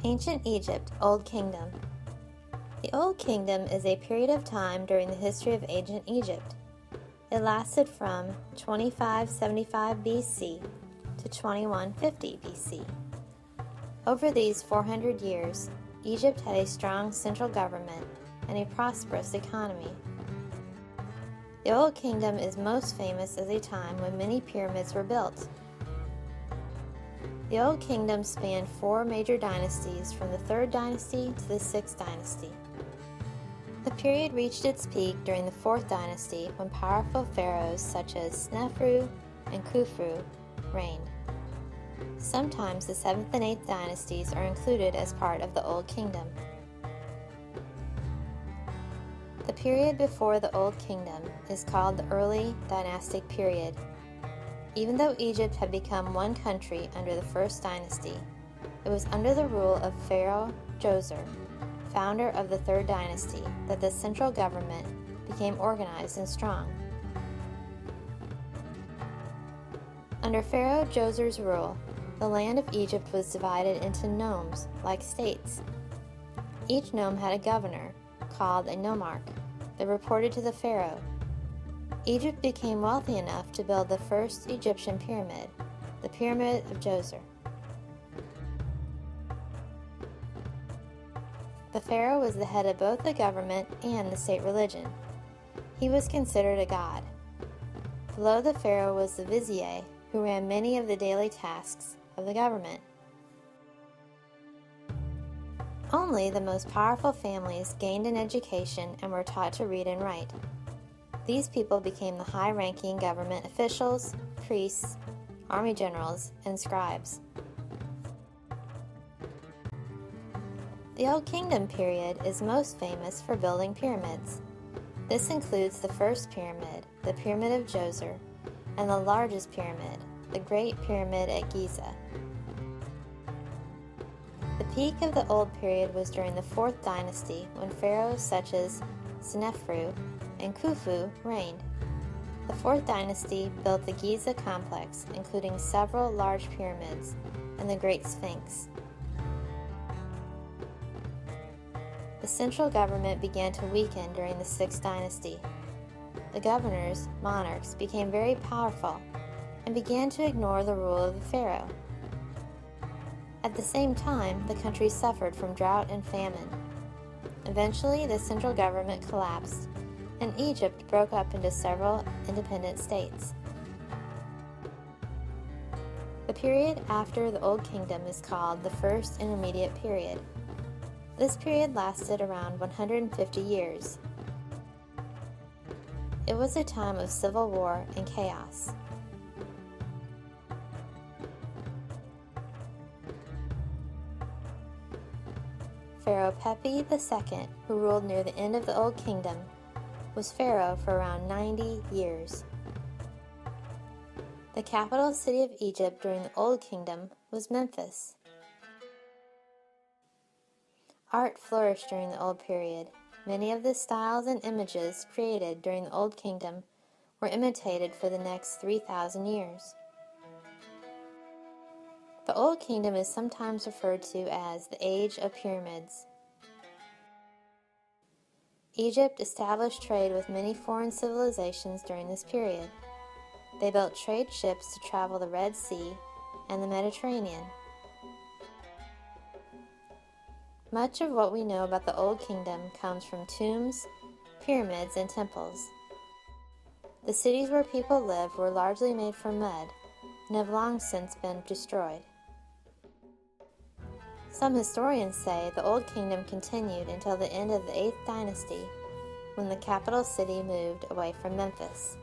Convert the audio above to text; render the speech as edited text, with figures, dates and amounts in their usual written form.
Ancient Egypt, Old Kingdom. The Old Kingdom is a period of time during the history of ancient Egypt. It lasted from 2575 BC to 2150 BC. Over these 400 years, Egypt had a strong central government and a prosperous economy. The Old Kingdom is most famous as a time when many pyramids were built. The Old Kingdom spanned 4 major dynasties from the 3rd dynasty to the 6th dynasty. The period reached its peak during the 4th dynasty when powerful pharaohs such as Snefru and Khufu reigned. Sometimes the 7th and 8th dynasties are included as part of the Old Kingdom. The period before the Old Kingdom is called the Early Dynastic Period. Even though Egypt had become one country under the 1st dynasty, it was under the rule of Pharaoh Djoser, founder of the 3rd dynasty, that the central government became organized and strong. Under Pharaoh Djoser's rule, the land of Egypt was divided into nomes, like states. Each nome had a governor, called a nomarch, that reported to the pharaoh. Egypt became wealthy enough to build the first Egyptian pyramid, the Pyramid of Djoser. The pharaoh was the head of both the government and the state religion. He was considered a god. Below the pharaoh was the vizier, who ran many of the daily tasks of the government. Only the most powerful families gained an education and were taught to read and write. These people became the high-ranking government officials, priests, army generals, and scribes. The Old Kingdom period is most famous for building pyramids. This includes the first pyramid, the Pyramid of Djoser, and the largest pyramid, the Great Pyramid at Giza. The peak of the Old Period was during the 4th dynasty when pharaohs such as Snefru and Khufu reigned. The 4th dynasty built the Giza complex, including several large pyramids and the Great Sphinx. The central government began to weaken during the 6th dynasty. The governors, monarchs, became very powerful and began to ignore the rule of the pharaoh. At the same time, the country suffered from drought and famine. Eventually, the central government collapsed, and Egypt broke up into several independent states. The period after the Old Kingdom is called the First Intermediate Period. This period lasted around 150 years. It was a time of civil war and chaos. Pharaoh Pepi II, who ruled near the end of the Old Kingdom, was pharaoh for around 90 years. The capital city of Egypt during the Old Kingdom was Memphis. Art flourished during the Old Period. Many of the styles and images created during the Old Kingdom were imitated for the next 3,000 years. The Old Kingdom is sometimes referred to as the Age of Pyramids. Egypt established trade with many foreign civilizations during this period. They built trade ships to travel the Red Sea and the Mediterranean. Much of what we know about the Old Kingdom comes from tombs, pyramids, and temples. The cities where people lived were largely made from mud and have long since been destroyed. Some historians say the Old Kingdom continued until the end of the 8th dynasty, when the capital city moved away from Memphis.